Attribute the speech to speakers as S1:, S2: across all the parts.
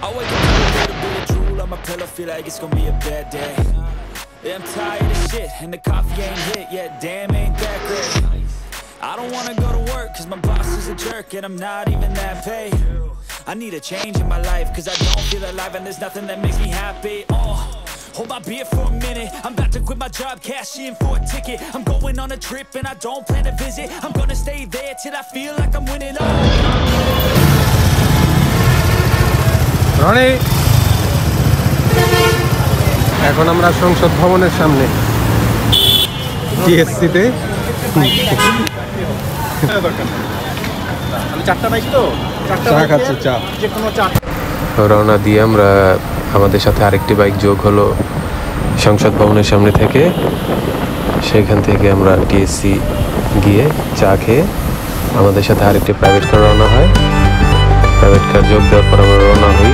S1: I wake up with a little bit of drool on my pillow, feel like it's gonna be a bad day. Yeah, I'm tired of shit, and the coffee ain't hit yet, damn ain't that great. I don't wanna go to work, cause my boss is a jerk, and I'm not even that paid. I need a change in my life, cause I don't feel alive, and there's nothing that makes me happy. Hold my beer for a minute, I'm about to quit my job, cash in for a ticket. I'm going on a trip, and I don't plan to visit. I'm gonna stay there till I feel like I'm winning.
S2: Roni, এখন আমরা সংসদ ভবনের সামনে টিএসসিতে চা খাচ্ছি। চা রওনা দিয়ে আমরা আমাদের সাথে আরেকটি বাইক যোগ হলো সংসদ ভবনের সামনে থেকে। সেখান থেকে আমরা টিএসসি গিয়ে চা খেয়ে আমাদের সাথে আরেকটি প্রাইভেট কার রওনা হয়। প্রাইভেট কার যোগ দেওয়ার পর আমরা রওনা হই।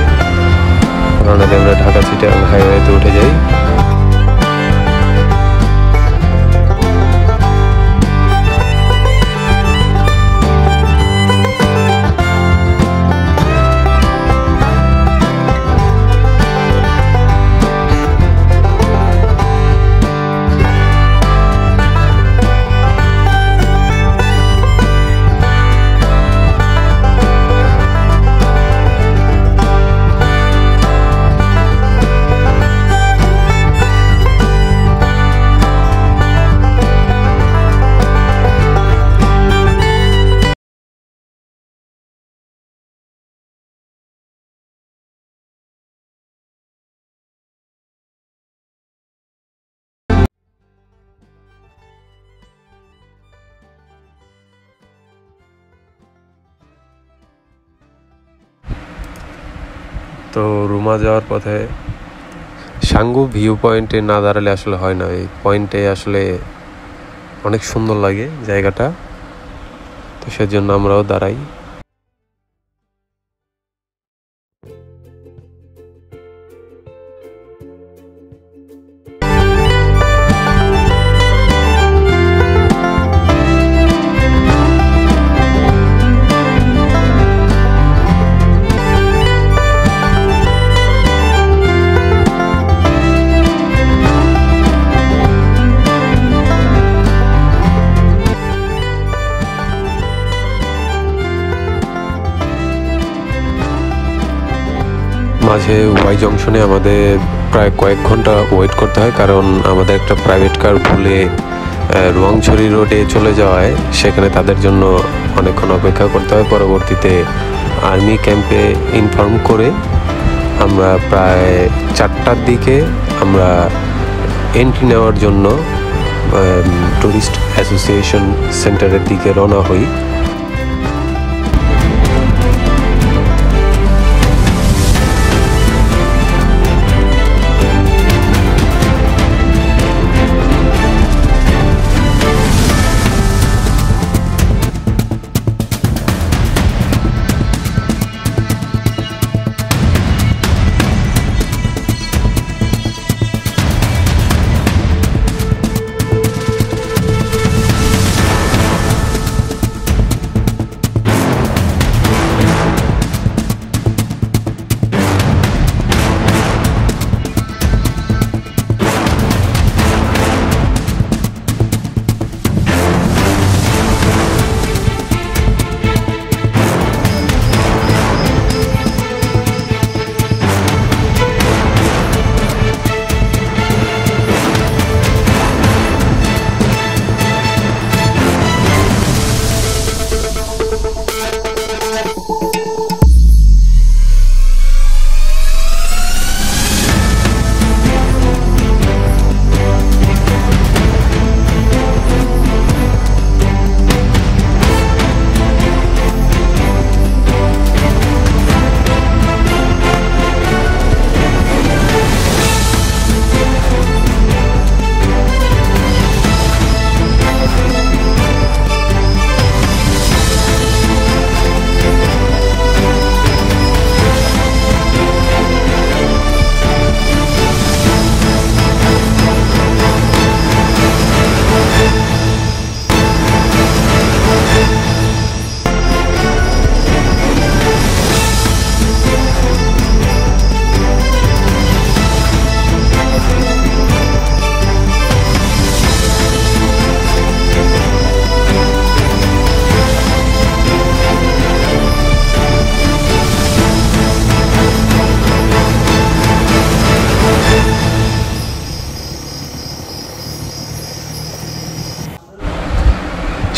S2: রওনা দিয়ে আমরা ঢাকা চিটাগাং হাইওয়েতে উঠে যাই। তো রুমা যাওয়ার পথে সাঙ্গু ভিউ পয়েন্টে না দাঁড়ালে আসলে হয় না। এই পয়েন্টে আসলে অনেক সুন্দর লাগে জায়গাটা, তো সেজন্য আমরাও দাঁড়াই। মাঝে ওয়াই জংশনে আমাদের প্রায় কয়েক ঘন্টা ওয়েট করতে হয়, কারণ আমাদের একটা প্রাইভেট কার ভুলে রোয়াংছড়ি রোডে চলে যাওয়ায় সেখানে তাদের জন্য অনেকক্ষণ অপেক্ষা করতে হয়। পরবর্তীতে আর্মি ক্যাম্পে ইনফর্ম করে আমরা প্রায় 4টার দিকে আমরা এন্ট্রি নেওয়ার জন্য টুরিস্ট অ্যাসোসিয়েশন সেন্টারের দিকে রওনা হই।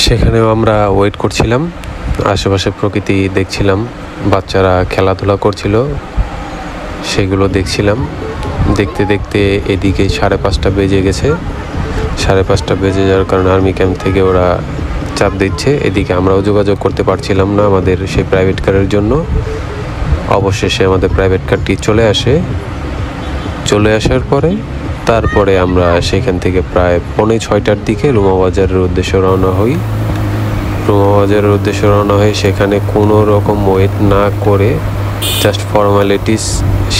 S2: সেখানেও আমরা ওয়েট করছিলাম, আশেপাশে প্রকৃতি দেখছিলাম, বাচ্চারা খেলাধুলা করছিল সেগুলো দেখছিলাম। দেখতে দেখতে এদিকে 5:30 বেজে গেছে। 5:30 বেজে যাওয়ার কারণে আর্মি ক্যাম্প থেকে ওরা চাপ দিচ্ছে। এদিকে আমরাও যোগাযোগ করতে পারছিলাম না আমাদের সেই প্রাইভেট কারের জন্য। অবশেষে আমাদের প্রাইভেট কারটি চলে আসার পরে তারপরে আমরা সেখান থেকে প্রায় 5:45টার দিকে রুমা বাজারের উদ্দেশ্যে রওনা হই। রুমা বাজারের উদ্দেশ্যে রওনা হয়ে সেখানে কোনো রকম ওয়েট না করে জাস্ট ফর্মালিটিস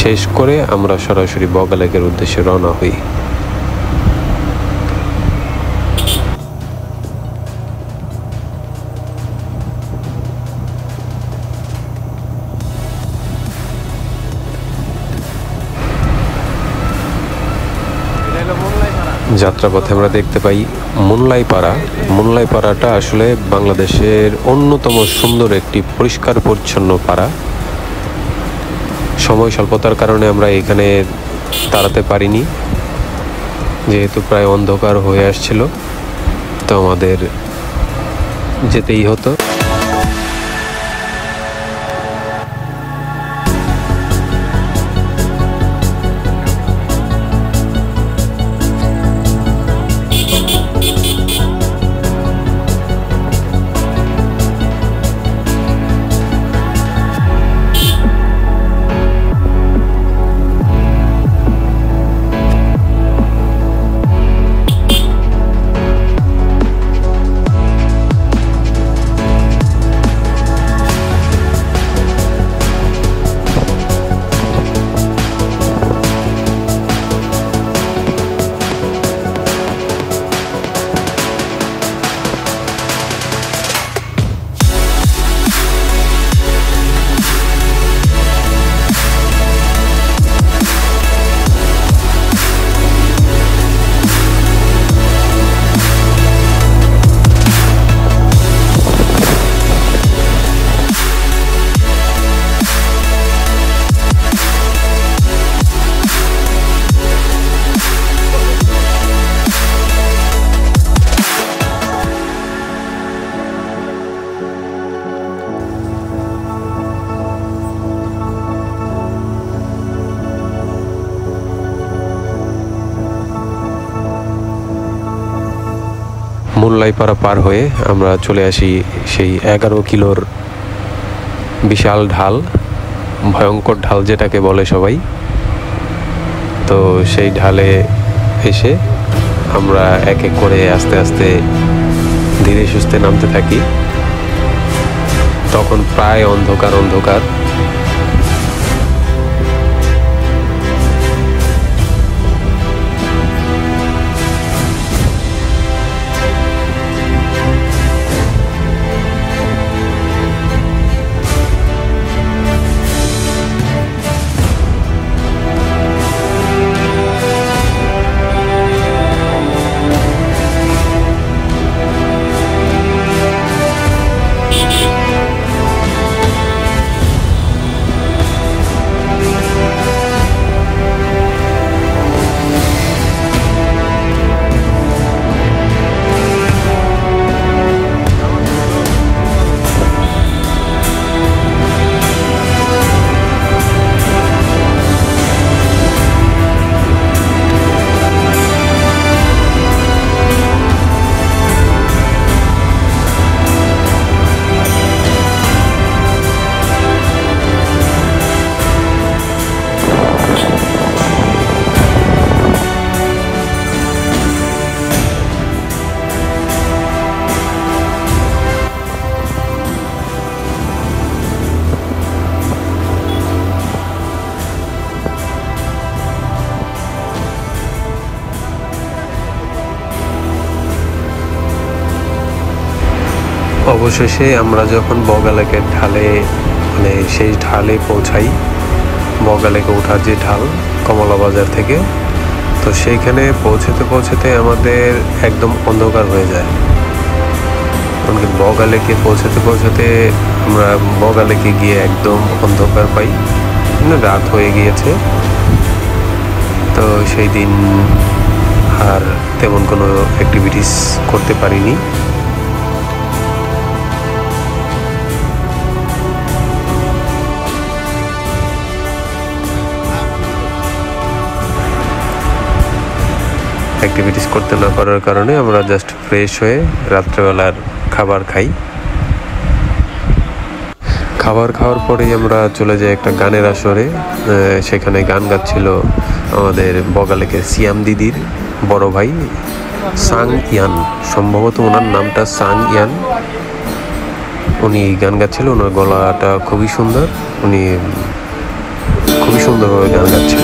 S2: শেষ করে আমরা সরাসরি বগা লেকের উদ্দেশ্যে রওনা হই। যাত্রাপথে আমরা দেখতে পাই মুনলাই পাড়াটা আসলে বাংলাদেশের অন্যতম সুন্দর একটি পরিষ্কার পরিচ্ছন্ন পাড়া। সময় স্বল্পতার কারণে আমরা এখানে দাঁড়াতে পারিনি, যেহেতু প্রায় অন্ধকার হয়ে আসছিল, তো আমাদের যেতেই হতো। মুনলাইপাড়া পার হয়ে আমরা চলে আসি সেই 11 কিলোর বিশাল ঢাল, ভয়ঙ্কর ঢাল যেটাকে বলে সবাই। তো সেই ঢালে এসে আমরা এক এক করে আস্তে আস্তে ধীরে সুস্থে নামতে থাকি। তখন প্রায় অন্ধকার। অবশেষে আমরা যখন বগা লেকের ঢালে সেই ঢালে পৌঁছাই, বগা লেকে ওঠার যে ঢাল কমলা বাজার থেকে, তো সেইখানে পৌঁছতে আমাদের একদম অন্ধকার হয়ে যায়। এমনকি বগা লেকে পৌঁছতে আমরা বগা লেকে গিয়ে একদম অন্ধকার পাই, রাত হয়ে গিয়েছে। তো সেই দিন আর তেমন কোনো অ্যাক্টিভিটিস করতে পারিনি। অ্যাক্টিভিটিস করতে না পারার কারণে আমরা জাস্ট ফ্রেশ হয়ে রাত্রেবেলার খাবার খাই। খাবার খাওয়ার পরেই আমরা চলে যাই একটা গানের আসরে। সেখানে গান গাচ্ছিল আমাদের বগালেকের সিয়াম দিদির বড় ভাই সাং ইয়ান, সম্ভবত ওনার নামটা সাং ইয়ান। উনি গান গাচ্ছিল, ওনার গলাটা খুবই সুন্দর, উনি খুবই সুন্দরভাবে গান গাচ্ছিল।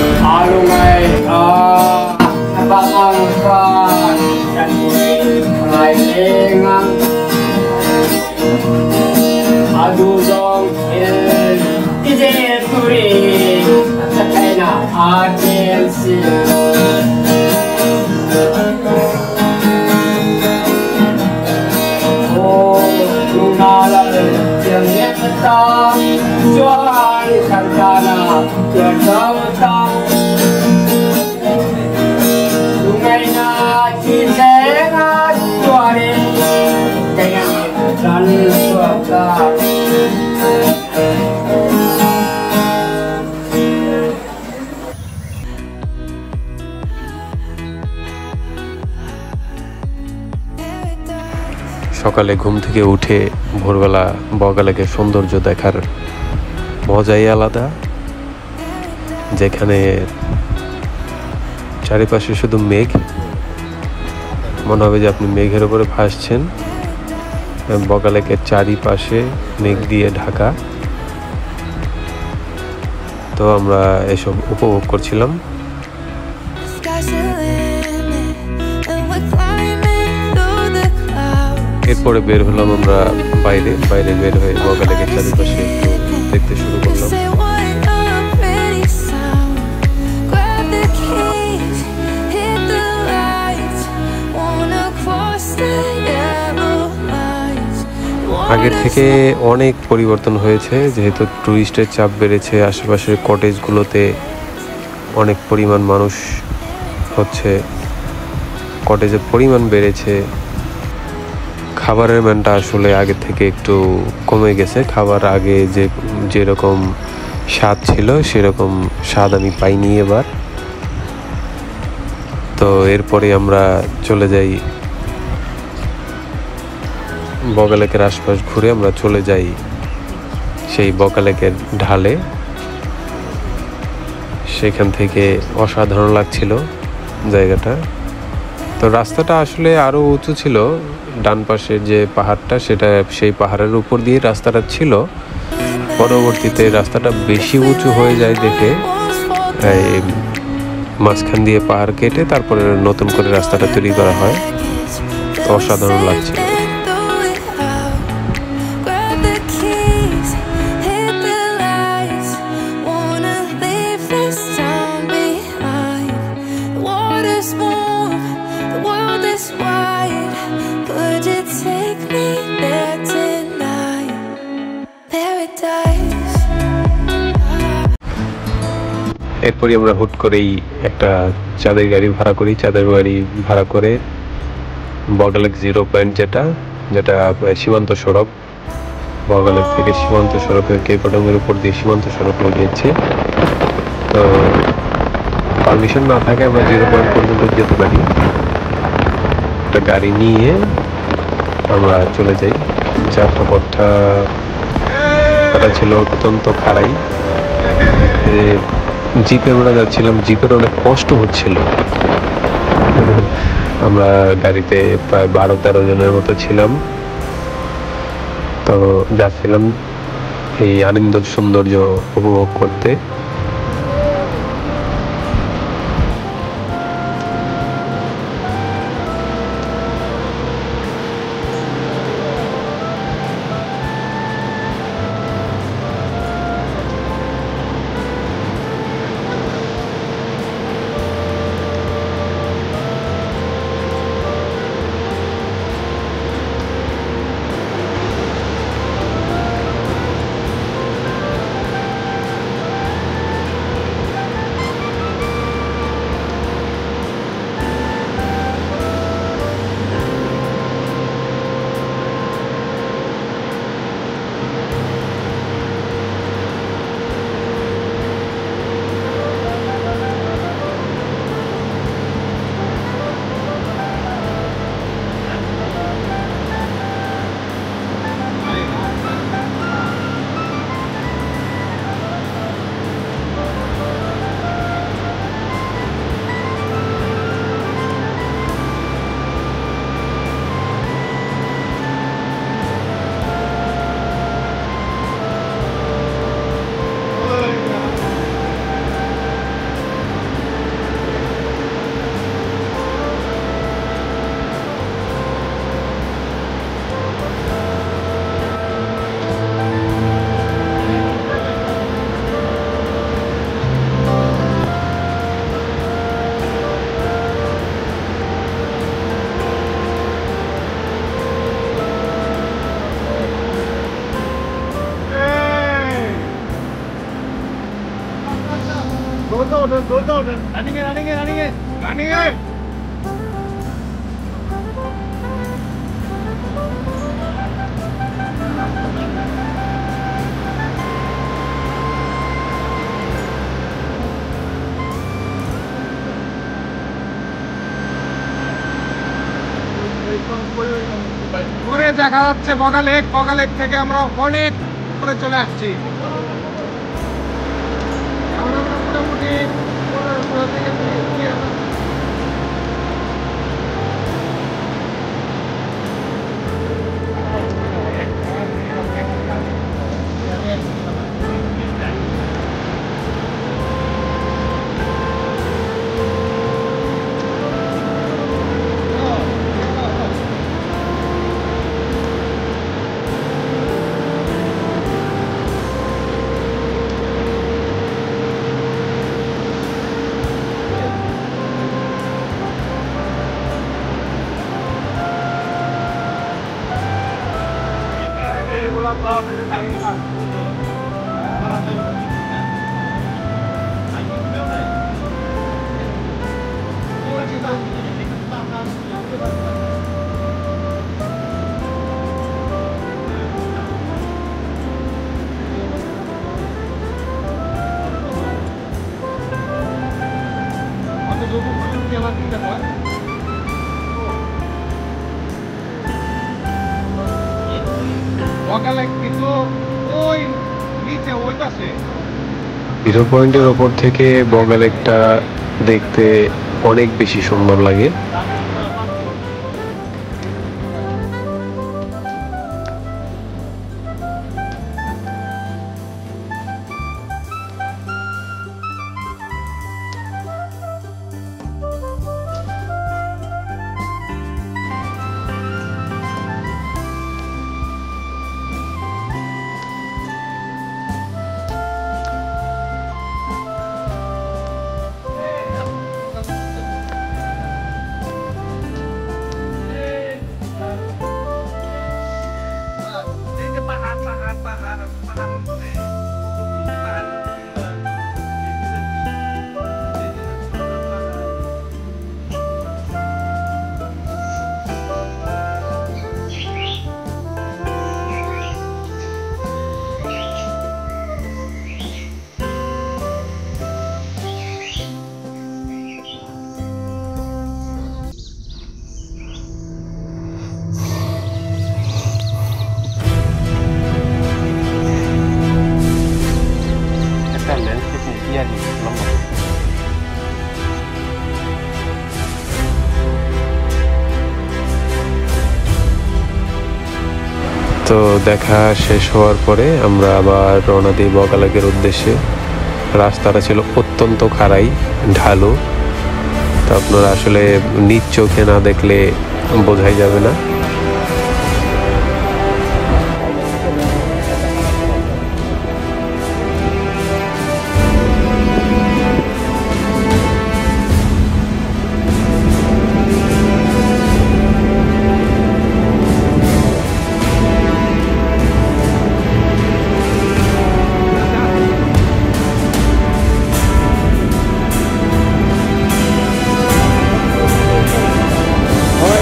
S2: সকালে ঘুম থেকে উঠে ভোরবেলা বগালেকের সৌন্দর্য দেখার মজাই আলাদা, যেখানে চারিপাশে শুধু মেঘ, মনে হবে যে আপনি মেঘের উপরে ভাসছেন। বগালেকের চারিপাশে মেঘ দিয়ে ঢাকা। তো আমরা এসব উপভোগ করছিলাম। এরপরে বের হলাম আমরা বাইরে বের হয়ে বগালেকের চারিপাশে একটু দেখতে শুরু করলাম। আগের থেকে অনেক পরিবর্তন হয়েছে, যেহেতু টুরিস্টের চাপ বেড়েছে। আশেপাশের কটেজগুলোতে অনেক পরিমাণ মানুষ হচ্ছে, কটেজের পরিমাণ বেড়েছে। খাবারের মানটা আসলে আগের থেকে একটু কমে গেছে। খাবার আগে যেরকম স্বাদ ছিল সেরকম স্বাদ আমি পাইনি এবার। তো এরপরে আমরা চলে যাই বগালেকের আশপাশ ঘুরে আমরা চলে যাই সেই বগালেকের ঢালে। সেখান থেকে অসাধারণ লাগছিল জায়গাটা। তো রাস্তাটা আসলে আরও উঁচু ছিল, ডান পাশের যে পাহাড়টা সেই পাহাড়ের উপর দিয়ে রাস্তাটা ছিল। পরবর্তীতে রাস্তাটা বেশি উঁচু হয়ে যায় দেখে মাঝখান দিয়ে পাহাড় কেটে তারপরে নতুন করে রাস্তাটা তৈরি করা হয়। তো অসাধারণ লাগছিল। এরপরই আমরা হুট করেই একটা চাঁদের গাড়ি ভাড়া করি। চাঁদের গাড়ি ভাড়া করে বগালেক 0 পয়েন্ট, যেটা সীমান্ত সড়ক, বগালেক থেকে সীমান্ত সড়কের কেপডাঙ্গের উপর দিয়ে সীমান্ত সড়ক গিয়েছে। তো পারমিশন না থাকে আমরা 0 পয়েন্ট পর্যন্ত যেতে পারি। একটা গাড়ি নিয়ে আমরা চলে যাই। যাত্রা পথটা ছিল অত্যন্ত খাড়াই। জিপে আমরা যাচ্ছিলাম, জিপের অনেক কষ্ট হচ্ছিল। আমরা গাড়িতে প্রায় 12-13 জনের মতো ছিলাম। তো যাচ্ছিলাম এই আনন্দ সৌন্দর্য উপভোগ করতে।
S3: ঘুরে দেখা যাচ্ছে বগালেক, বগালেক থেকে আমরা অনেক করে চলে আসছি। আমরা মোটামুটি
S2: জিরো পয়েন্টের ওপর থেকে বগালেকটা দেখতে অনেক বেশি সুন্দর লাগে। তো দেখা শেষ হওয়ার পরে আমরা আবার রওনা দিই বগালেকের উদ্দেশ্যে। রাস্তাটা ছিল অত্যন্ত খাড়াই, ঢালু, তো আপনারা আসলে নিজ চোখে না দেখলে বোঝাই যাবে না।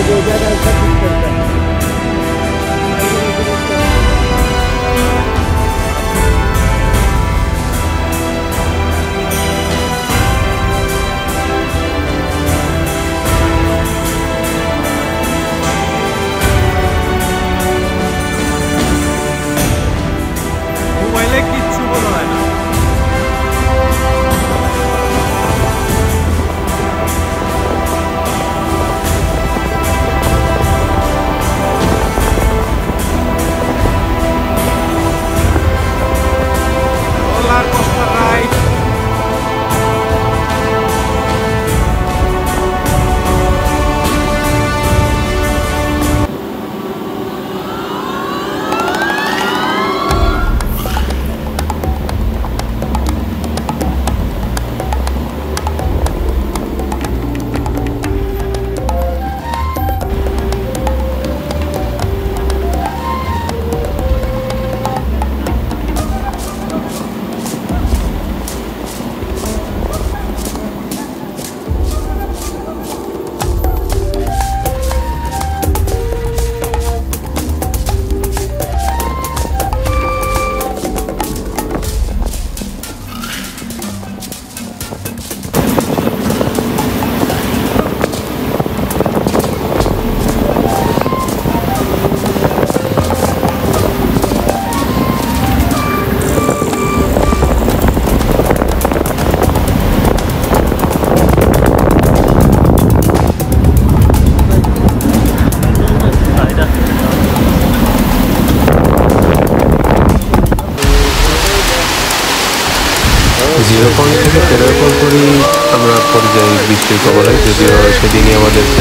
S3: जो ज्यादा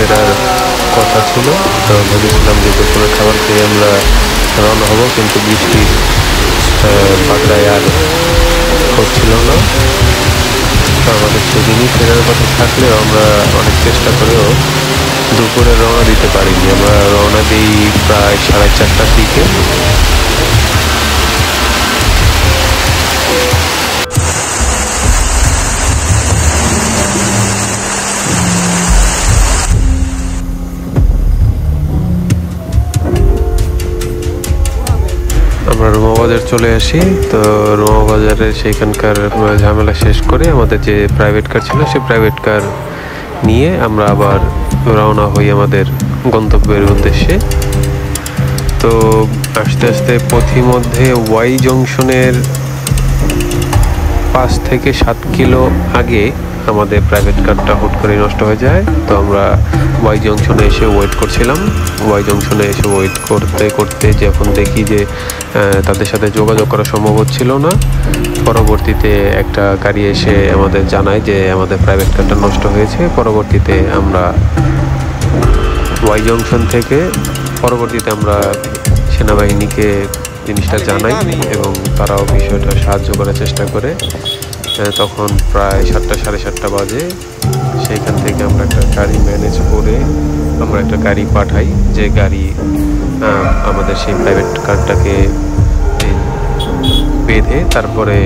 S2: ফেরার কথা ছিল। তো ভেবেছিলাম যে দুপুরের খাবার খেয়ে আমরা রওনা হব, কিন্তু বৃষ্টির বাগড়ায় আর হচ্ছিল না। তো আমাদের সেদিনই ফেরার কথা থাকলেও আমরা অনেক চেষ্টা করেও দুপুরে রওনা দিতে পারিনি। আমরা রওনা দিই প্রায় 4:30টার দিকে। আমরা রুমা বাজার চলে আসি। তো রুমা বাজারে সেইখানকার ঝামেলা শেষ করে আমাদের যে প্রাইভেট কার ছিল সেই প্রাইভেট কার নিয়ে আমরা আবার রওনা হই আমাদের গন্তব্যের উদ্দেশ্যে। তো আস্তে আস্তে পথিমধ্যে ওয়াই জংশনের 5 থেকে 7 কিলো আগে আমাদের প্রাইভেট কারটা হুট করে নষ্ট হয়ে যায়। তো আমরা ওয়াই জংশনে এসে ওয়েট করছিলাম। ওয়াই জংশনে এসে ওয়েট করতে করতে যখন দেখি যে তাদের সাথে যোগাযোগ করা সম্ভব হচ্ছিল না, পরবর্তীতে একটা গাড়ি এসে আমাদের জানায় যে আমাদের প্রাইভেট কারটা নষ্ট হয়েছে। পরবর্তীতে আমরা ওয়াই জংশন থেকে আমরা সেনাবাহিনীকে জিনিসটা জানাই এবং তারাও বিষয়টা সাহায্য করার চেষ্টা করে। তখন প্রায় 7টা সাড়ে 7টা বাজে। সেইখান থেকে আমরা একটা গাড়ি ম্যানেজ করে আমরা একটা গাড়ি পাঠাই, যে গাড়ি আমাদের সেই প্রাইভেট কারটাকে বেঁধে তারপরে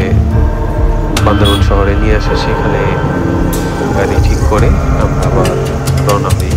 S2: বান্দরবান শহরে নিয়ে আসে। সেখানে গাড়ি ঠিক করে আমরা আবার রওনা হই।